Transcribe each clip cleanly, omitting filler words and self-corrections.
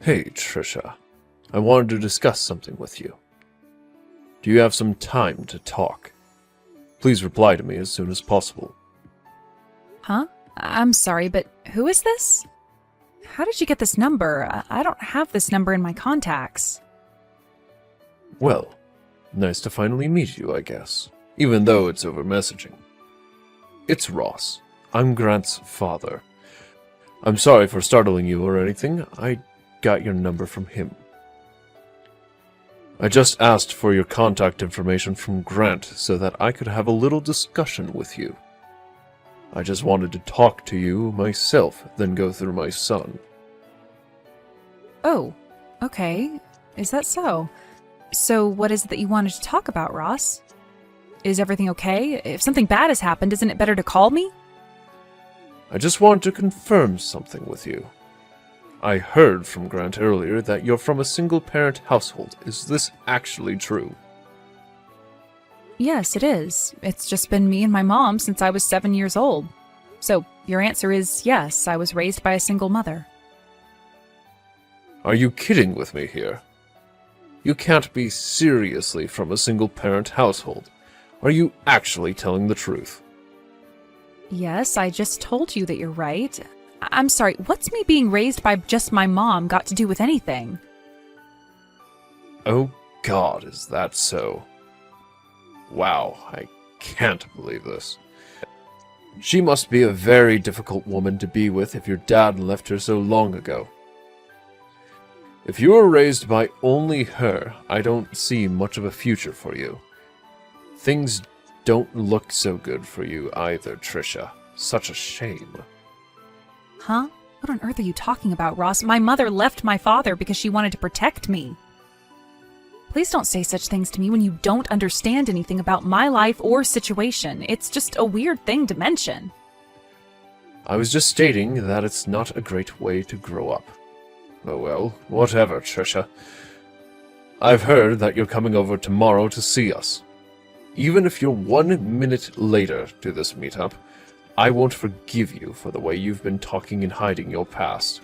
Hey, Trisha. I wanted to discuss something with you. Do you have some time to talk? Please reply to me as soon as possible. Huh? I'm sorry, but who is this? How did you get this number? I don't have this number in my contacts. Well, nice to finally meet you, I guess, even though it's over messaging. It's Ross. I'm Grant's father. I'm sorry for startling you or anything. I got your number from him. I just asked for your contact information from Grant so that I could have a little discussion with you. I just wanted to talk to you myself, then go through my son. Oh, okay. Is that so? So what is it that you wanted to talk about, Ross? Is everything okay? If something bad has happened, isn't it better to call me? I just wanted to confirm something with you. I heard from Grant earlier that you're from a single-parent household. Is this actually true? Yes, it is. It's just been me and my mom since I was 7 years old. So, your answer is yes, I was raised by a single mother. Are you kidding with me here? You can't be seriously from a single-parent household. Are you actually telling the truth? Yes, I just told you that you're right. I'm sorry, what's me being raised by just my mom got to do with anything? Oh God, is that so? Wow, I can't believe this. She must be a very difficult woman to be with if your dad left her so long ago. If you were raised by only her, I don't see much of a future for you. Things don't look so good for you either, Trisha. Such a shame. Huh? What on earth are you talking about, Ross? My mother left my father because she wanted to protect me. Please don't say such things to me when you don't understand anything about my life or situation. It's just a weird thing to mention. I was just stating that it's not a great way to grow up. Oh well, whatever, Trisha. I've heard that you're coming over tomorrow to see us. Even if you're 1 minute later to this meetup, I won't forgive you for the way you've been talking and hiding your past.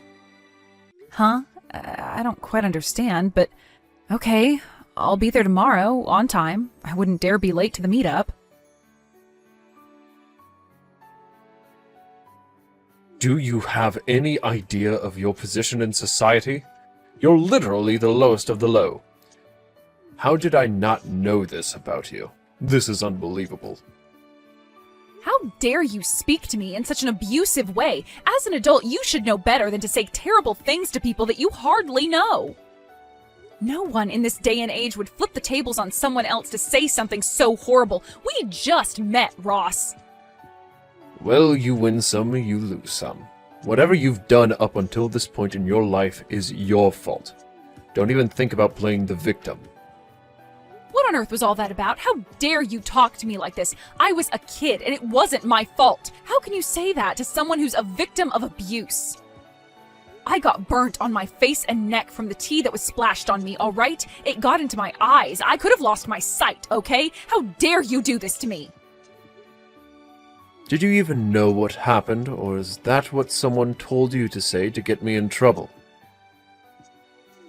Huh? I don't quite understand, but okay. I'll be there tomorrow, on time. I wouldn't dare be late to the meetup. Do you have any idea of your position in society? You're literally the lowest of the low. How did I not know this about you? This is unbelievable. How dare you speak to me in such an abusive way? As an adult, you should know better than to say terrible things to people that you hardly know. No one in this day and age would flip the tables on someone else to say something so horrible. We just met, Ross. Well, you win some, you lose some. Whatever you've done up until this point in your life is your fault. Don't even think about playing the victim. What on earth was all that about? How dare you talk to me like this? I was a kid, and it wasn't my fault. How can you say that to someone who's a victim of abuse? I got burnt on my face and neck from the tea that was splashed on me, all right? It got into my eyes. I could have lost my sight, okay? How dare you do this to me? Did you even know what happened, or is that what someone told you to say to get me in trouble?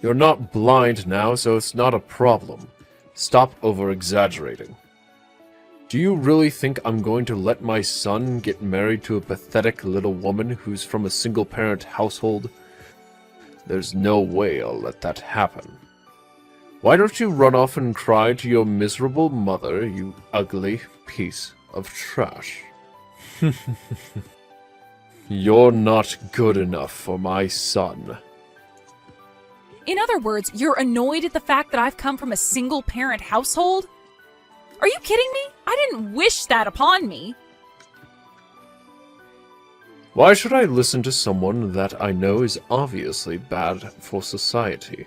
You're not blind now, so it's not a problem. Stop over-exaggerating. Do you really think I'm going to let my son get married to a pathetic little woman who's from a single-parent household? There's no way I'll let that happen. Why don't you run off and cry to your miserable mother, you ugly piece of trash? You're not good enough for my son. In other words, you're annoyed at the fact that I've come from a single-parent household? Are you kidding me? I didn't wish that upon me. Why should I listen to someone that I know is obviously bad for society?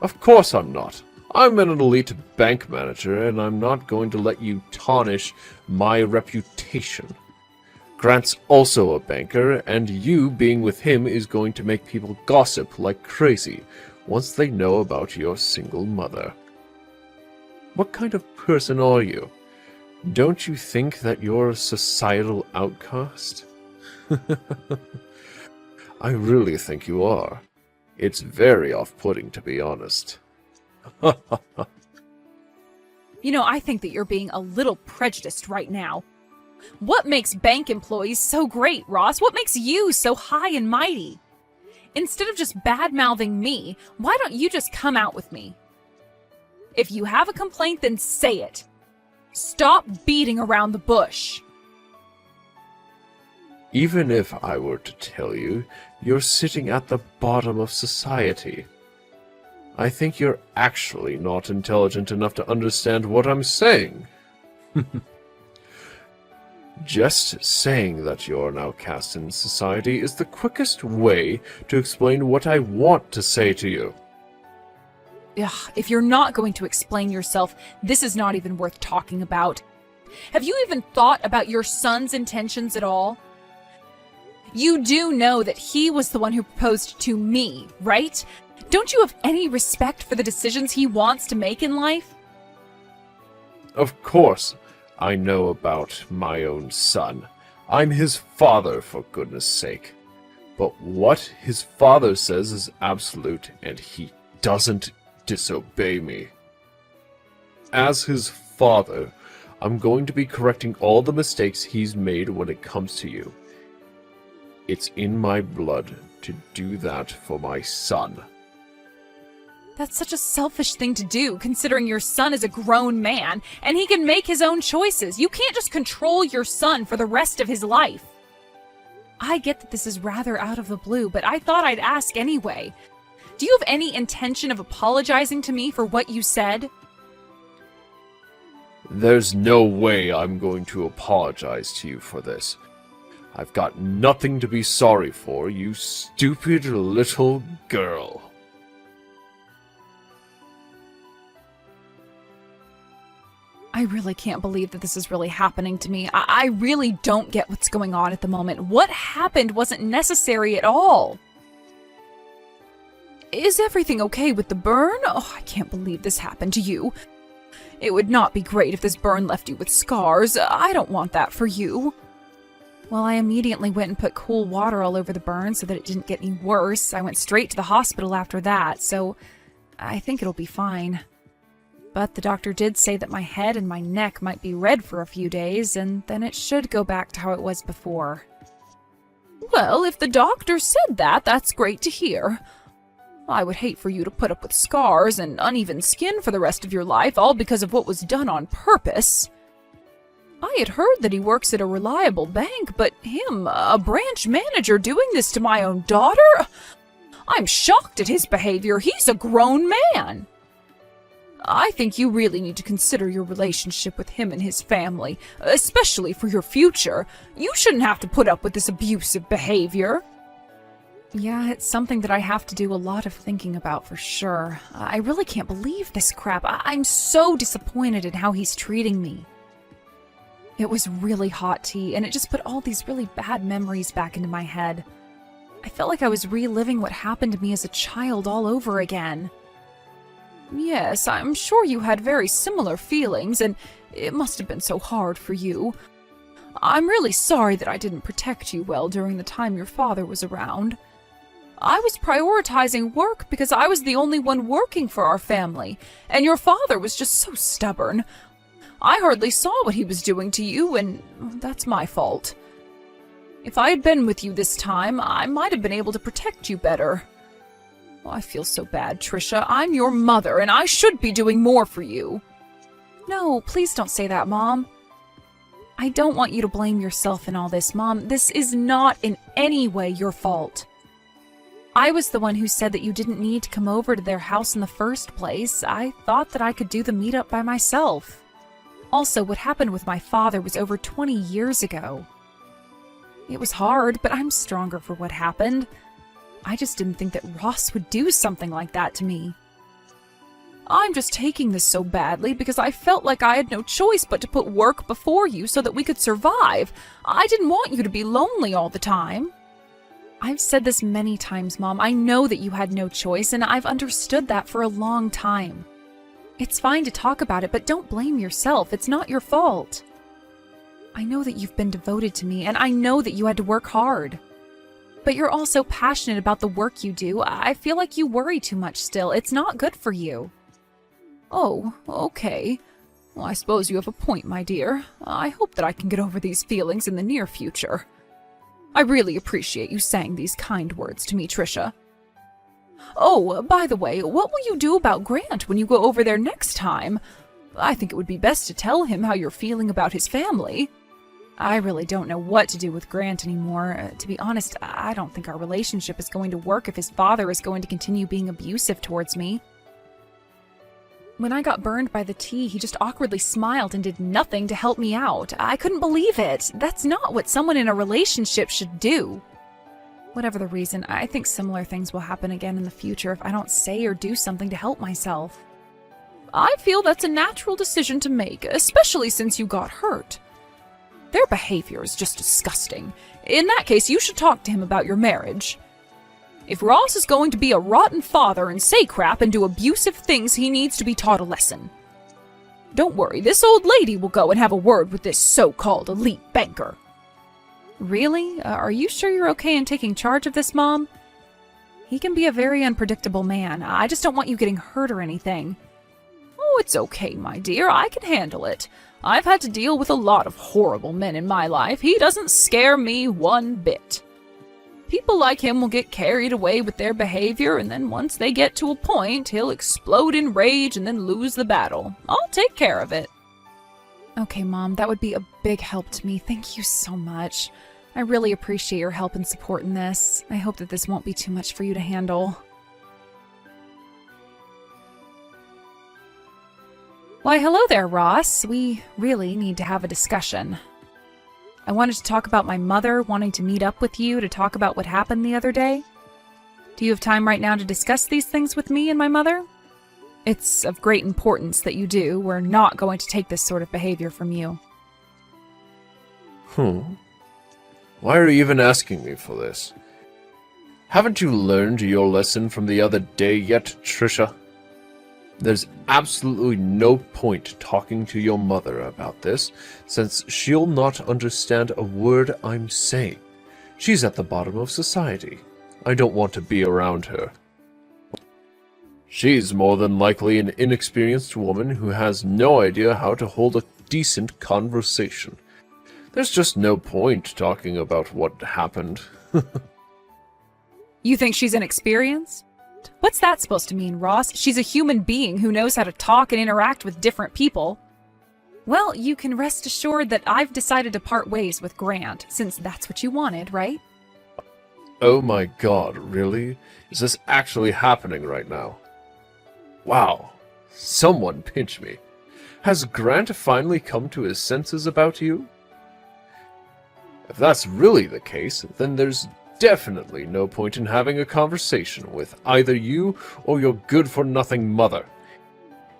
Of course I'm not. I'm an elite bank manager, and I'm not going to let you tarnish my reputation. Grant's also a banker, and you being with him is going to make people gossip like crazy once they know about your single mother. What kind of person are you? Don't you think that you're a societal outcast? I really think you are. It's very off-putting, to be honest. You know, I think that you're being a little prejudiced right now. What makes bank employees so great, Ross? What makes you so high and mighty? Instead of just bad-mouthing me, why don't you just come out with me? If you have a complaint, then say it. Stop beating around the bush. Even if I were to tell you, you're sitting at the bottom of society. I think you're actually not intelligent enough to understand what I'm saying. Just saying that you're an outcast in society is the quickest way to explain what I want to say to you. Ugh, if you're not going to explain yourself, this is not even worth talking about. Have you even thought about your son's intentions at all? You do know that he was the one who proposed to me, right? Don't you have any respect for the decisions he wants to make in life? Of course, I know about my own son. I'm his father, for goodness sake. But what his father says is absolute, and he doesn't disobey me. As his father, I'm going to be correcting all the mistakes he's made when it comes to you. It's in my blood to do that for my son. That's such a selfish thing to do, considering your son is a grown man, and he can make his own choices. You can't just control your son for the rest of his life. I get that this is rather out of the blue, but I thought I'd ask anyway. Do you have any intention of apologizing to me for what you said? There's no way I'm going to apologize to you for this. I've got nothing to be sorry for, you stupid little girl. I really can't believe that this is really happening to me. I really don't get what's going on at the moment. What happened wasn't necessary at all. Is everything okay with the burn? Oh, I can't believe this happened to you. It would not be great if this burn left you with scars. I don't want that for you. Well, I immediately went and put cool water all over the burn so that it didn't get any worse. I went straight to the hospital after that, so I think it'll be fine. But the doctor did say that my head and my neck might be red for a few days, and then it should go back to how it was before. Well, if the doctor said that, that's great to hear. I would hate for you to put up with scars and uneven skin for the rest of your life, all because of what was done on purpose. I had heard that he works at a reliable bank, but him, a branch manager, doing this to my own daughter? I'm shocked at his behavior. He's a grown man. I think you really need to consider your relationship with him and his family, especially for your future. You shouldn't have to put up with this abusive behavior. Yeah, it's something that I have to do a lot of thinking about for sure. I really can't believe this crap. I'm so disappointed in how he's treating me. It was really hot tea, and it just put all these really bad memories back into my head. I felt like I was reliving what happened to me as a child all over again. Yes, I'm sure you had very similar feelings, and it must have been so hard for you. I'm really sorry that I didn't protect you well during the time your father was around. I was prioritizing work because I was the only one working for our family, and your father was just so stubborn. I hardly saw what he was doing to you, and that's my fault. If I had been with you this time, I might have been able to protect you better. Oh, I feel so bad, Trisha. I'm your mother, and I should be doing more for you. No, please don't say that, Mom. I don't want you to blame yourself in all this, Mom. This is not in any way your fault. I was the one who said that you didn't need to come over to their house in the first place. I thought that I could do the meetup by myself. Also, what happened with my father was over 20 years ago. It was hard, but I'm stronger for what happened. I just didn't think that Ross would do something like that to me. I'm just taking this so badly because I felt like I had no choice but to put work before you so that we could survive. I didn't want you to be lonely all the time. I've said this many times, Mom. I know that you had no choice, and I've understood that for a long time. It's fine to talk about it, but don't blame yourself. It's not your fault. I know that you've been devoted to me, and I know that you had to work hard. But you're all so passionate about the work you do. I feel like you worry too much still. It's not good for you. Oh, okay. Well, I suppose you have a point, my dear. I hope that I can get over these feelings in the near future. I really appreciate you saying these kind words to me, Trisha. Oh, by the way, what will you do about Grant when you go over there next time? I think it would be best to tell him how you're feeling about his family. I really don't know what to do with Grant anymore. To be honest, I don't think our relationship is going to work if his father is going to continue being abusive towards me. When I got burned by the tea, he just awkwardly smiled and did nothing to help me out. I couldn't believe it. That's not what someone in a relationship should do. Whatever the reason, I think similar things will happen again in the future if I don't say or do something to help myself. I feel that's a natural decision to make, especially since you got hurt. Their behavior is just disgusting. In that case, you should talk to him about your marriage. If Ross is going to be a rotten father and say crap and do abusive things, he needs to be taught a lesson. Don't worry, this old lady will go and have a word with this so-called elite banker. Really? Are you sure you're okay in taking charge of this, Mom? He can be a very unpredictable man. I just don't want you getting hurt or anything. Oh, it's okay, my dear. I can handle it. I've had to deal with a lot of horrible men in my life. He doesn't scare me one bit. People like him will get carried away with their behavior, and then once they get to a point, he'll explode in rage and then lose the battle. I'll take care of it. Okay, Mom, that would be a big help to me. Thank you so much. I really appreciate your help and support in this. I hope that this won't be too much for you to handle. Why, hello there, Ross. We really need to have a discussion. I wanted to talk about my mother wanting to meet up with you to talk about what happened the other day. Do you have time right now to discuss these things with me and my mother? It's of great importance that you do. We're not going to take this sort of behavior from you. Why are you even asking me for this? Haven't you learned your lesson from the other day yet, Trisha? There's absolutely no point talking to your mother about this, since she'll not understand a word I'm saying. She's at the bottom of society. I don't want to be around her. She's more than likely an inexperienced woman who has no idea how to hold a decent conversation. There's just no point talking about what happened. You think she's inexperienced? What's that supposed to mean, Ross? She's a human being who knows how to talk and interact with different people. Well, you can rest assured that I've decided to part ways with Grant, since that's what you wanted, right? Oh my god, really? Is this actually happening right now? Wow. Someone pinch me. Has Grant finally come to his senses about you? If that's really the case, then there's definitely no point in having a conversation with either you or your good-for-nothing mother.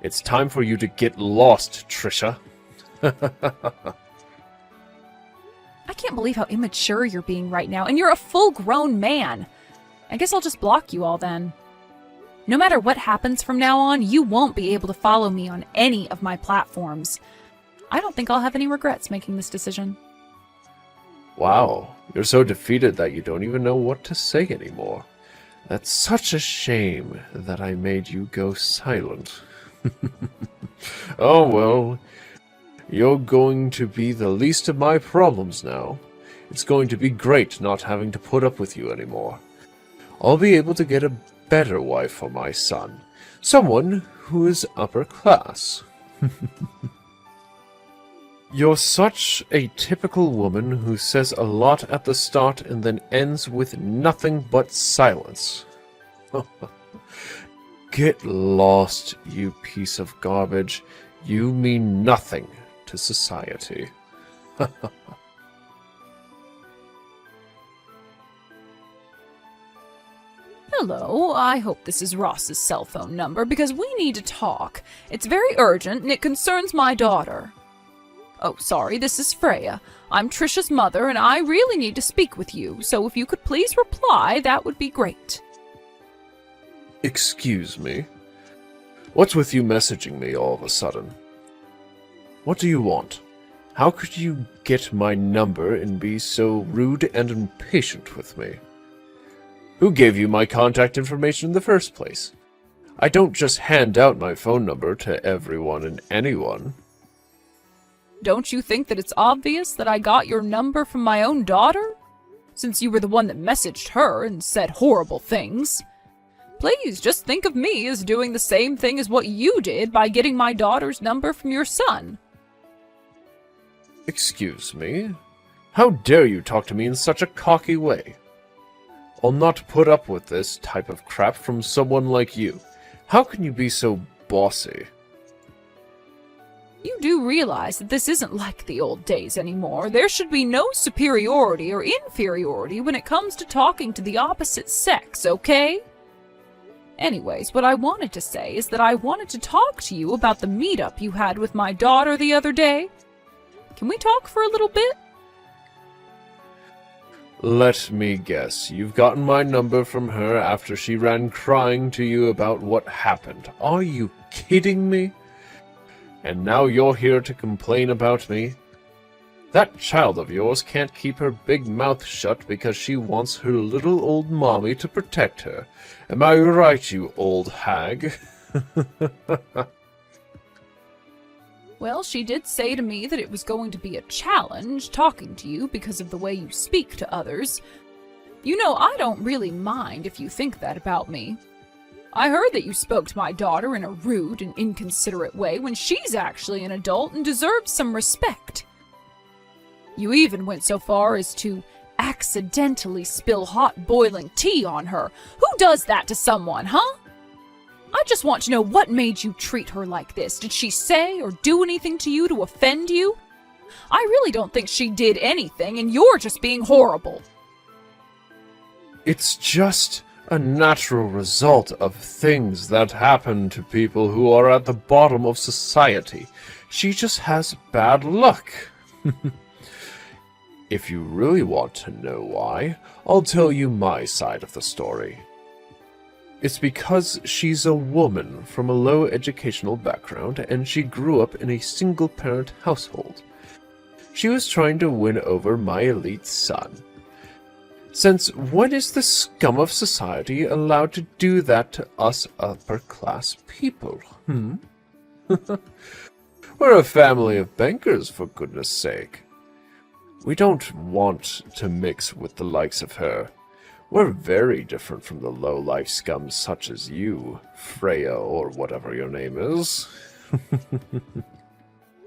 It's time for you to get lost, Trisha. I can't believe how immature you're being right now, and you're a full-grown man. I guess I'll just block you all then. No matter what happens from now on, you won't be able to follow me on any of my platforms. I don't think I'll have any regrets making this decision. Wow, you're so defeated that you don't even know what to say anymore. That's such a shame that I made you go silent. Oh well, you're going to be the least of my problems now. It's going to be great not having to put up with you anymore. I'll be able to get a better wife for my son. Someone who is upper class. You're such a typical woman who says a lot at the start and then ends with nothing but silence. Get lost, you piece of garbage. You mean nothing to society. Hello, I hope this is Ross's cell phone number because we need to talk. It's very urgent and it concerns my daughter. Oh, sorry, this is Freya. I'm Trisha's mother and I really need to speak with you, so if you could please reply, that would be great. Excuse me? What's with you messaging me all of a sudden? What do you want? How could you get my number and be so rude and impatient with me? Who gave you my contact information in the first place? I don't just hand out my phone number to everyone and anyone. Don't you think that it's obvious that I got your number from my own daughter? Since you were the one that messaged her and said horrible things. Please, just think of me as doing the same thing as what you did by getting my daughter's number from your son. Excuse me? How dare you talk to me in such a cocky way? I'll not put up with this type of crap from someone like you. How can you be so bossy? You do realize that this isn't like the old days anymore. There should be no superiority or inferiority when it comes to talking to the opposite sex, okay? Anyways, what I wanted to say is that I wanted to talk to you about the meetup you had with my daughter the other day. Can we talk for a little bit? Let me guess, you've gotten my number from her after she ran crying to you about what happened. Are you kidding me? And now you're here to complain about me? That child of yours can't keep her big mouth shut because she wants her little old mommy to protect her. Am I right, you old hag? Well, she did say to me that it was going to be a challenge talking to you because of the way you speak to others. You know, I don't really mind if you think that about me. I heard that you spoke to my daughter in a rude and inconsiderate way when she's actually an adult and deserves some respect. You even went so far as to accidentally spill hot boiling tea on her. Who does that to someone, huh? I just want to know what made you treat her like this. Did she say or do anything to you to offend you? I really don't think she did anything, and you're just being horrible. It's just a natural result of things that happen to people who are at the bottom of society. She just has bad luck. If you really want to know why, I'll tell you my side of the story. It's because she's a woman from a low educational background and she grew up in a single-parent household. She was trying to win over my elite son. Since when is the scum of society allowed to do that to us upper-class people? We're a family of bankers, for goodness sake. We don't want to mix with the likes of her. We're very different from the low-life scum such as you, Freya, or whatever your name is.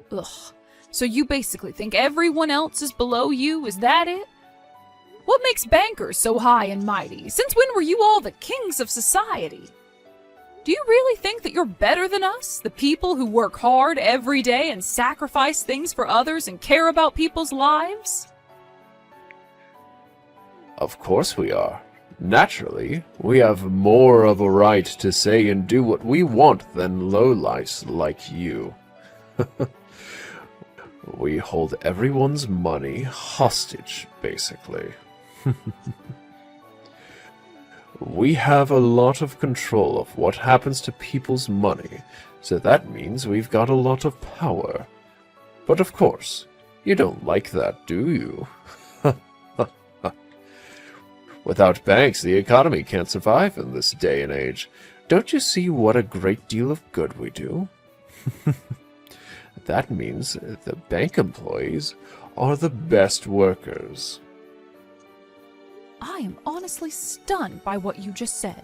Ugh. So you basically think everyone else is below you, is that it? What makes bankers so high and mighty? Since when were you all the kings of society? Do you really think that you're better than us, the people who work hard every day and sacrifice things for others and care about people's lives? Of course we are. Naturally, we have more of a right to say and do what we want than lowlifes like you. We hold everyone's money hostage, basically. We have a lot of control of what happens to people's money, so that means we've got a lot of power. But of course, you don't like that, do you? Without banks, the economy can't survive in this day and age. Don't you see what a great deal of good we do? That means the bank employees are the best workers. I am honestly stunned by what you just said.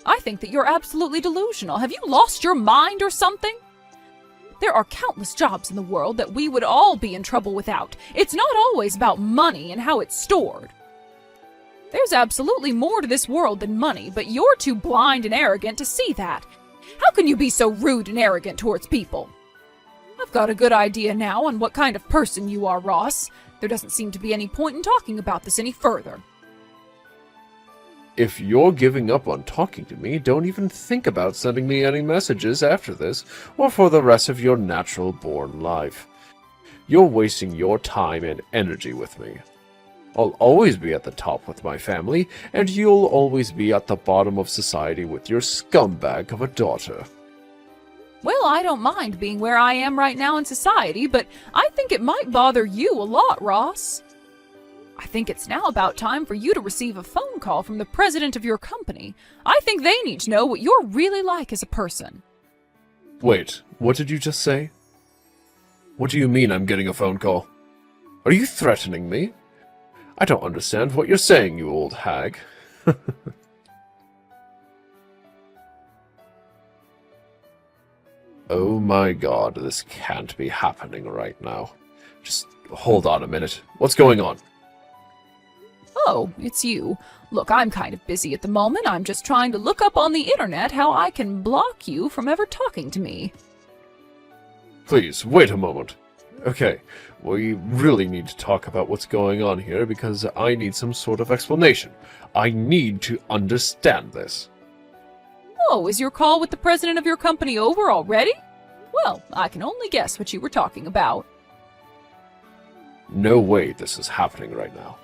I think that you're absolutely delusional. Have you lost your mind or something? There are countless jobs in the world that we would all be in trouble without. It's not always about money and how it's stored. There's absolutely more to this world than money, but you're too blind and arrogant to see that. How can you be so rude and arrogant towards people? I've got a good idea now on what kind of person you are, Ross. There doesn't seem to be any point in talking about this any further. If you're giving up on talking to me, don't even think about sending me any messages after this, or for the rest of your natural-born life. You're wasting your time and energy with me. I'll always be at the top with my family, and you'll always be at the bottom of society with your scumbag of a daughter. Well, I don't mind being where I am right now in society, but I think it might bother you a lot, Ross. I think it's now about time for you to receive a phone call from the president of your company. I think they need to know what you're really like as a person. Wait, what did you just say? What do you mean I'm getting a phone call? Are you threatening me? I don't understand what you're saying, you old hag. Oh my god, this can't be happening right now. Just hold on a minute. What's going on? Oh, it's you. Look, I'm kind of busy at the moment. I'm just trying to look up on the internet how I can block you from ever talking to me. Please, wait a moment. Okay, we really need to talk about what's going on here because I need some sort of explanation. I need to understand this. Oh, is your call with the president of your company over already? Well, I can only guess what you were talking about. No way this is happening right now.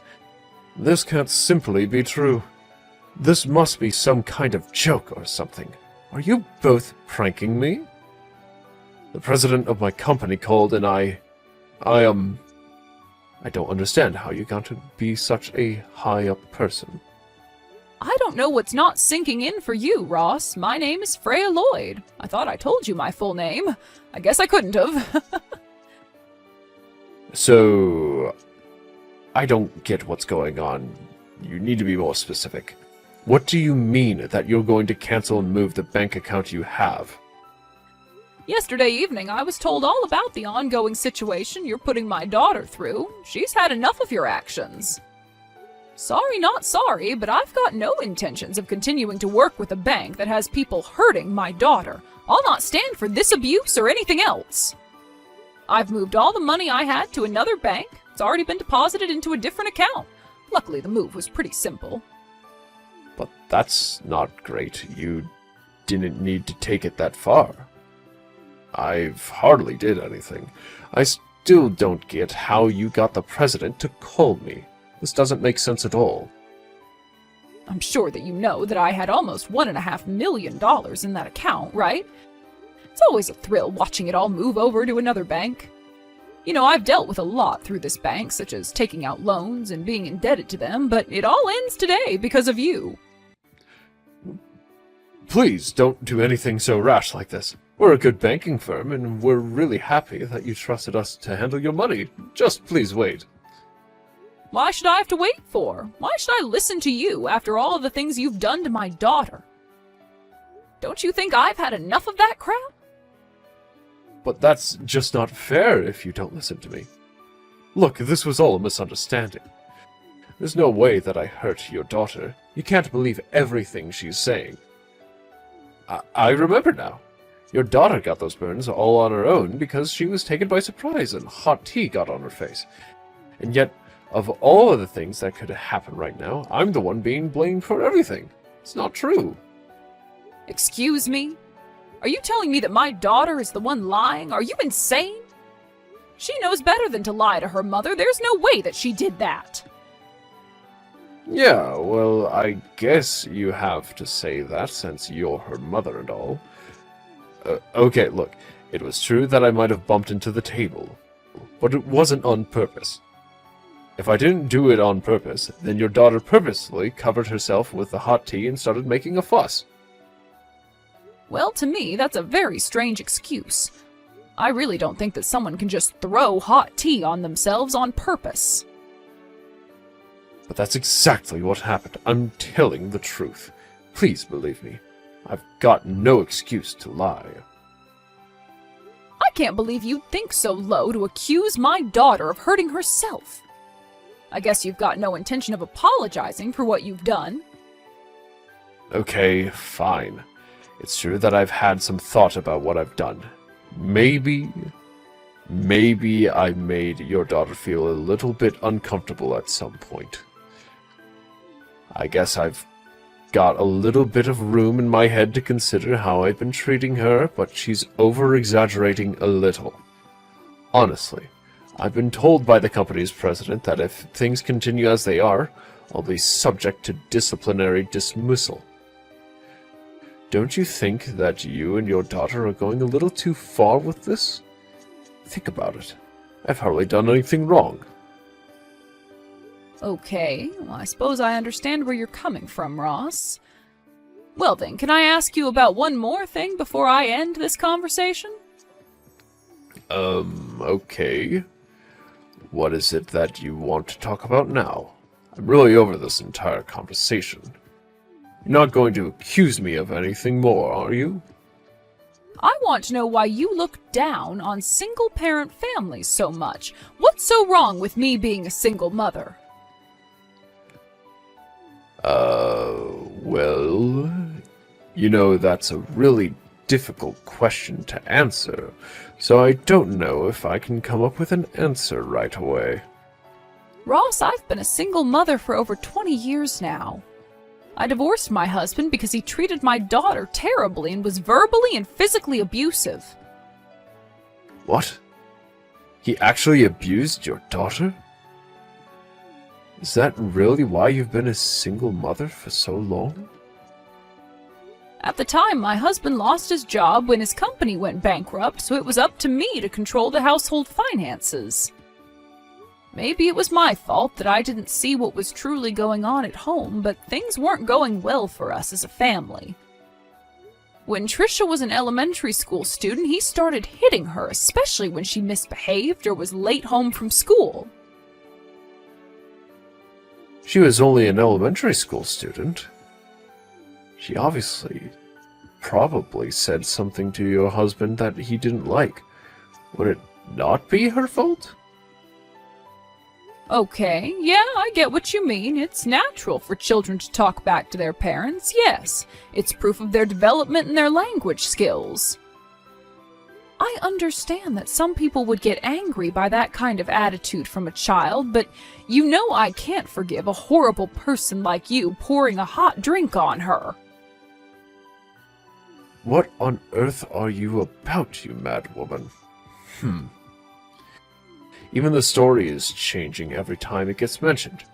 This can't simply be true. This must be some kind of joke or something. Are you both pranking me? The president of my company called and I don't understand how you got to be such a high-up person. I don't know what's not sinking in for you, Ross. My name is Freya Lloyd. I thought I told you my full name. I guess I couldn't have. So, I don't get what's going on. You need to be more specific. What do you mean that you're going to cancel and move the bank account you have? Yesterday evening, I was told all about the ongoing situation you're putting my daughter through. She's had enough of your actions. Sorry, not sorry, but I've got no intentions of continuing to work with a bank that has people hurting my daughter. I'll not stand for this abuse or anything else. I've moved all the money I had to another bank. It's already been deposited into a different account. Luckily, the move was pretty simple. But that's not great. You didn't need to take it that far. I've hardly did anything. I still don't get how you got the president to call me. This doesn't make sense at all. I'm sure that you know that I had almost $1.5 million in that account, right? It's always a thrill watching it all move over to another bank. You know, I've dealt with a lot through this bank, such as taking out loans and being indebted to them, but it all ends today because of you. Please don't do anything so rash like this. We're a good banking firm, and we're really happy that you trusted us to handle your money. Just please wait. Why should I have to wait for? Why should I listen to you after all of the things you've done to my daughter? Don't you think I've had enough of that crap? But that's just not fair if you don't listen to me. Look, this was all a misunderstanding. There's no way that I hurt your daughter. You can't believe everything she's saying. I remember now. Your daughter got those burns all on her own because she was taken by surprise and hot tea got on her face. And yet, of all of the things that could happen right now, I'm the one being blamed for everything. It's not true. Excuse me? Are you telling me that my daughter is the one lying? Are you insane? She knows better than to lie to her mother. There's no way that she did that. Yeah, well, I guess you have to say that since you're her mother and all. Okay, look, it was true that I might have bumped into the table, but it wasn't on purpose. If I didn't do it on purpose, then your daughter purposely covered herself with the hot tea and started making a fuss. Well, to me, that's a very strange excuse. I really don't think that someone can just throw hot tea on themselves on purpose. But that's exactly what happened. I'm telling the truth. Please believe me. I've got no excuse to lie. I can't believe you'd think so low to accuse my daughter of hurting herself. I guess you've got no intention of apologizing for what you've done. Okay, fine. It's true that I've had some thought about what I've done. Maybe I made your daughter feel a little bit uncomfortable at some point. I guess I've got a little bit of room in my head to consider how I've been treating her, but she's over-exaggerating a little. Honestly, I've been told by the company's president that if things continue as they are, I'll be subject to disciplinary dismissal. Don't you think that you and your daughter are going a little too far with this? Think about it. I've hardly done anything wrong. Okay, well, I suppose I understand where you're coming from, Ross. Well then, can I ask you about one more thing before I end this conversation? Okay. What is it that you want to talk about now? I'm really over this entire conversation. You're not going to accuse me of anything more, are you? I want to know why you look down on single-parent families so much. What's so wrong with me being a single mother? Well, that's a really difficult question to answer, so I don't know if I can come up with an answer right away. Ross, I've been a single mother for over 20 years now. I divorced my husband because he treated my daughter terribly and was verbally and physically abusive. What? He actually abused your daughter? Is that really why you've been a single mother for so long? At the time, my husband lost his job when his company went bankrupt, so it was up to me to control the household finances. Maybe it was my fault that I didn't see what was truly going on at home, but things weren't going well for us as a family. When Trisha was an elementary school student, he started hitting her, especially when she misbehaved or was late home from school. She was only an elementary school student. She probably said something to your husband that he didn't like. Would it not be her fault? Okay, yeah, I get what you mean. It's natural for children to talk back to their parents, yes. It's proof of their development and their language skills. I understand that some people would get angry by that kind of attitude from a child, but you know I can't forgive a horrible person like you pouring a hot drink on her. What on earth are you about, you mad woman? Even the story is changing every time it gets mentioned.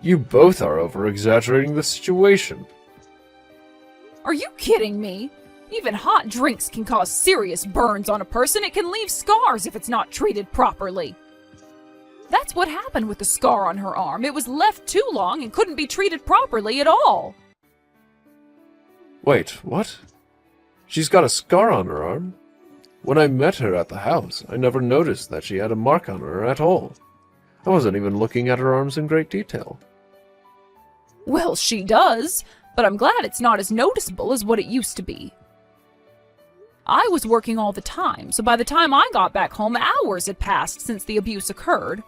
You both are over-exaggerating the situation. Are you kidding me? Even hot drinks can cause serious burns on a person. It can leave scars if it's not treated properly. That's what happened with the scar on her arm. It was left too long and couldn't be treated properly at all. Wait, what? She's got a scar on her arm? When I met her at the house, I never noticed that she had a mark on her at all. I wasn't even looking at her arms in great detail. Well, she does, but I'm glad it's not as noticeable as what it used to be. I was working all the time, so by the time I got back home, hours had passed since the abuse occurred.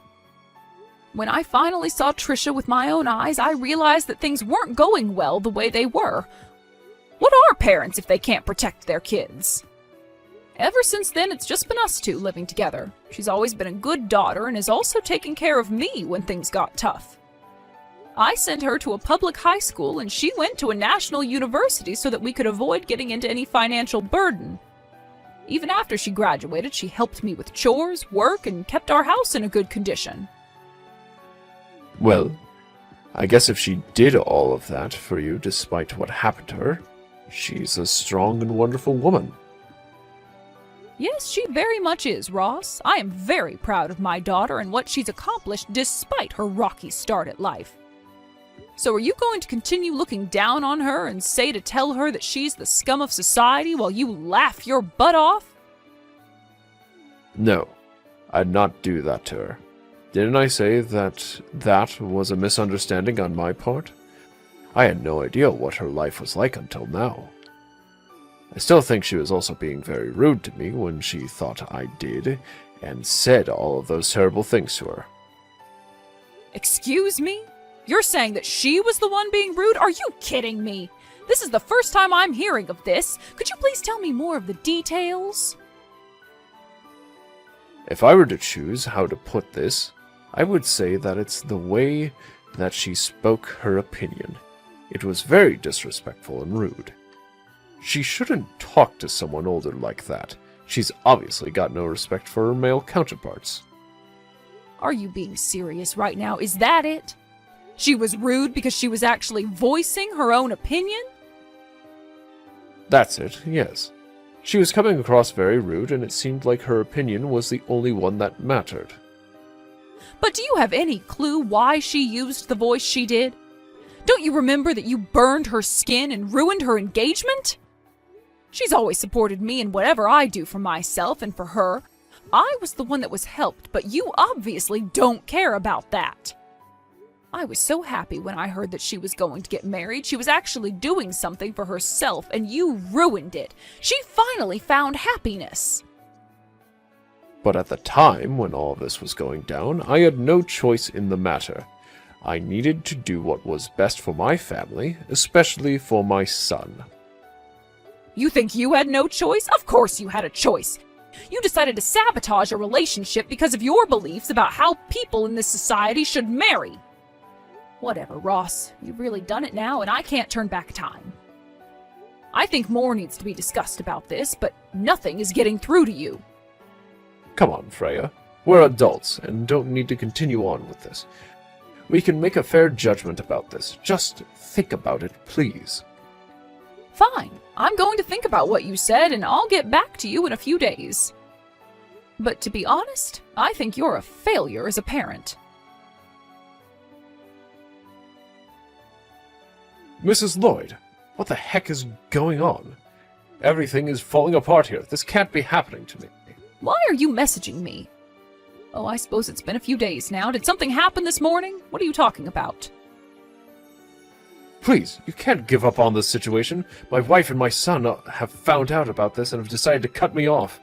When I finally saw Trisha with my own eyes, I realized that things weren't going well the way they were. What are parents if they can't protect their kids? Ever since then, it's just been us two living together. She's always been a good daughter and has also taken care of me when things got tough. I sent her to a public high school and she went to a national university so that we could avoid getting into any financial burden. Even after she graduated, she helped me with chores, work, and kept our house in a good condition. Well, I guess if she did all of that for you despite what happened to her, she's a strong and wonderful woman. Yes, she very much is, Ross. I am very proud of my daughter and what she's accomplished despite her rocky start at life. So are you going to continue looking down on her and tell her that she's the scum of society while you laugh your butt off? No, I'd not do that to her. Didn't I say that was a misunderstanding on my part? I had no idea what her life was like until now. I still think she was also being very rude to me when she thought I did, and said all of those terrible things to her. Excuse me? You're saying that she was the one being rude? Are you kidding me? This is the first time I'm hearing of this. Could you please tell me more of the details? If I were to choose how to put this, I would say that it's the way that she spoke her opinion. It was very disrespectful and rude. She shouldn't talk to someone older like that. She's obviously got no respect for her male counterparts. Are you being serious right now? Is that it? She was rude because she was actually voicing her own opinion? That's it, yes. She was coming across very rude, and it seemed like her opinion was the only one that mattered. But do you have any clue why she used the voice she did? Don't you remember that you burned her skin and ruined her engagement? She's always supported me in whatever I do for myself and for her. I was the one that was helped, but you obviously don't care about that. I was so happy when I heard that she was going to get married. She was actually doing something for herself, and you ruined it. She finally found happiness. But at the time when all this was going down, I had no choice in the matter. I needed to do what was best for my family, especially for my son. You think you had no choice? Of course you had a choice. You decided to sabotage a relationship because of your beliefs about how people in this society should marry. Whatever, Ross. You've really done it now, and I can't turn back time. I think more needs to be discussed about this, but nothing is getting through to you. Come on, Freya. We're adults and don't need to continue on with this. We can make a fair judgment about this. Just think about it, please. Fine. I'm going to think about what you said, and I'll get back to you in a few days. But to be honest, I think you're a failure as a parent. Mrs. Lloyd, what the heck is going on? Everything is falling apart here. This can't be happening to me. Why are you messaging me? Oh, I suppose it's been a few days now. Did something happen this morning? What are you talking about? Please, you can't give up on this situation. My wife and my son have found out about this and have decided to cut me off.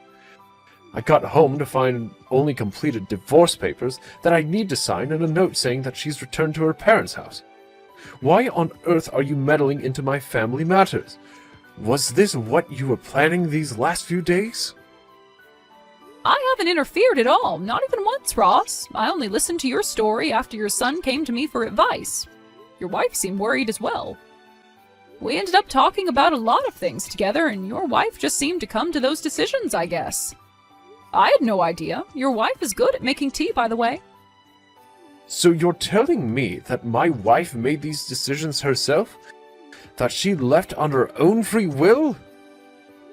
I got home to find only completed divorce papers that I need to sign and a note saying that she's returned to her parents' house. Why on earth are you meddling into my family matters? Was this what you were planning these last few days? I haven't interfered at all, not even once, Ross. I only listened to your story after your son came to me for advice. Your wife seemed worried as well. We ended up talking about a lot of things together, and your wife just seemed to come to those decisions, I guess. I had no idea. Your wife is good at making tea, by the way. So you're telling me that my wife made these decisions herself? That she left on her own free will?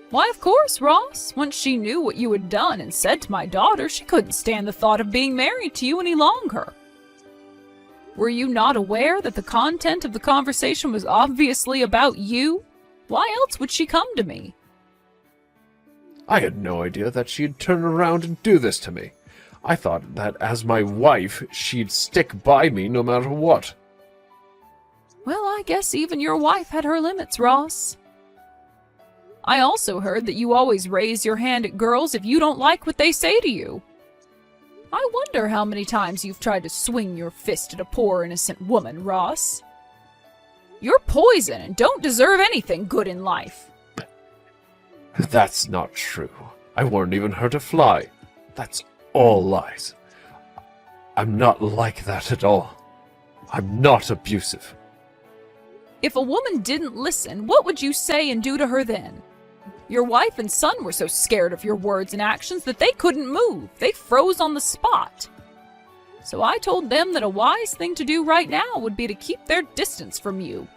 Why, of course, Ross. Once she knew what you had done and said to my daughter, she couldn't stand the thought of being married to you any longer. Were you not aware that the content of the conversation was obviously about you? Why else would she come to me? I had no idea that she'd turn around and do this to me. I thought that as my wife, she'd stick by me no matter what. Well, I guess even your wife had her limits, Ross. I also heard that you always raise your hand at girls if you don't like what they say to you. I wonder how many times you've tried to swing your fist at a poor innocent woman, Ross. You're poison and don't deserve anything good in life. That's not true. I weren't even hurt a fly. That's all lies. I'm not like that at all. I'm not abusive. If a woman didn't listen, what would you say and do to her then? Your wife and son were so scared of your words and actions that they couldn't move. They froze on the spot. So I told them that a wise thing to do right now would be to keep their distance from you.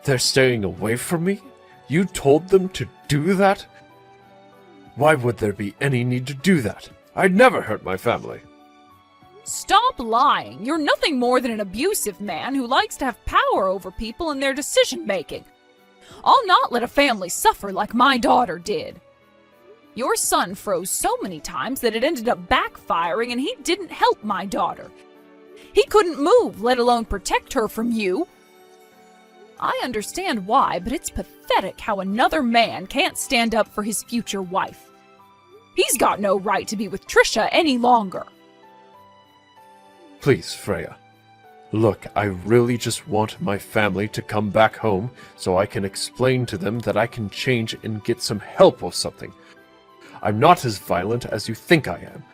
They're staying away from me? You told them to do that? Why would there be any need to do that? I'd never hurt my family. Stop lying. You're nothing more than an abusive man who likes to have power over people and their decision-making. I'll not let a family suffer like my daughter did. Your son froze so many times that it ended up backfiring, and he didn't help my daughter. He couldn't move, let alone protect her from you. I understand why, but it's pathetic how another man can't stand up for his future wife. He's got no right to be with Trisha any longer. Please, Freya. Look, I really just want my family to come back home so I can explain to them that I can change and get some help or something. I'm not as violent as you think I am.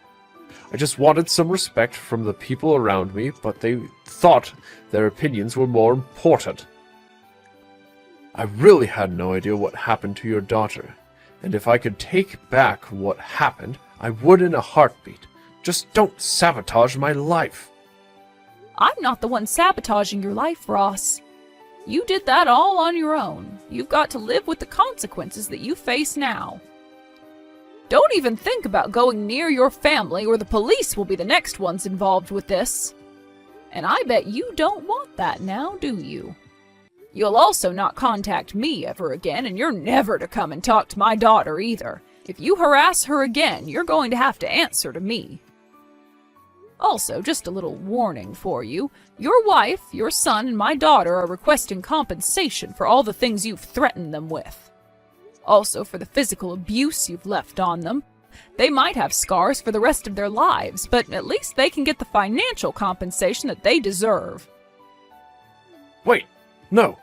I just wanted some respect from the people around me, but they thought their opinions were more important. I really had no idea what happened to your daughter, and if I could take back what happened, I would in a heartbeat. Just don't sabotage my life. I'm not the one sabotaging your life, Ross. You did that all on your own. You've got to live with the consequences that you face now. Don't even think about going near your family, or the police will be the next ones involved with this. And I bet you don't want that now, do you? You'll also not contact me ever again, and you're never to come and talk to my daughter either. If you harass her again, you're going to have to answer to me. Also, just a little warning for you. Your wife, your son, and my daughter are requesting compensation for all the things you've threatened them with. Also, for the physical abuse you've left on them. They might have scars for the rest of their lives, but at least they can get the financial compensation that they deserve. Wait, no.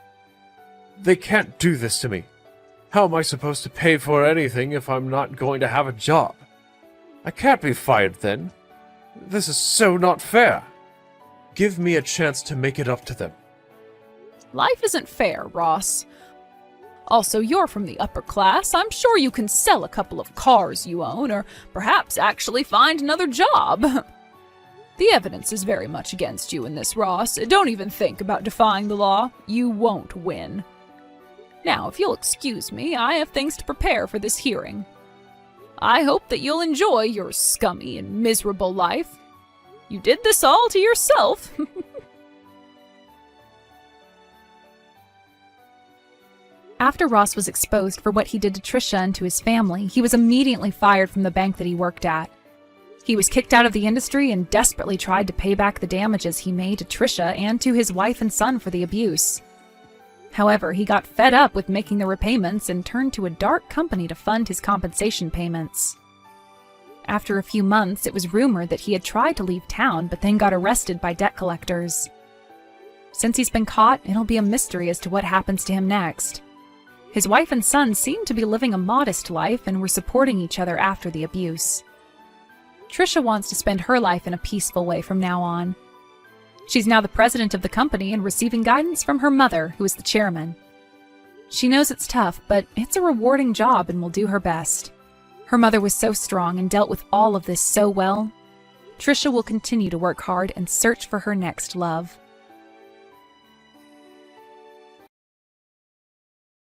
They can't do this to me. How am I supposed to pay for anything if I'm not going to have a job? I can't be fired then. This is so not fair. Give me a chance to make it up to them. Life isn't fair, Ross. Also, you're from the upper class. I'm sure you can sell a couple of cars you own, or perhaps actually find another job. The evidence is very much against you in this, Ross. Don't even think about defying the law. You won't win. Now, if you'll excuse me, I have things to prepare for this hearing. I hope that you'll enjoy your scummy and miserable life. You did this all to yourself. After Ross was exposed for what he did to Trisha and to his family, he was immediately fired from the bank that he worked at. He was kicked out of the industry and desperately tried to pay back the damages he made to Trisha and to his wife and son for the abuse. However, he got fed up with making the repayments and turned to a dark company to fund his compensation payments. After a few months, it was rumored that he had tried to leave town but then got arrested by debt collectors. Since he's been caught, it'll be a mystery as to what happens to him next. His wife and son seemed to be living a modest life and were supporting each other after the abuse. Trisha wants to spend her life in a peaceful way from now on. She's now the president of the company and receiving guidance from her mother, who is the chairman. She knows it's tough, but it's a rewarding job and will do her best. Her mother was so strong and dealt with all of this so well. Trisha will continue to work hard and search for her next love.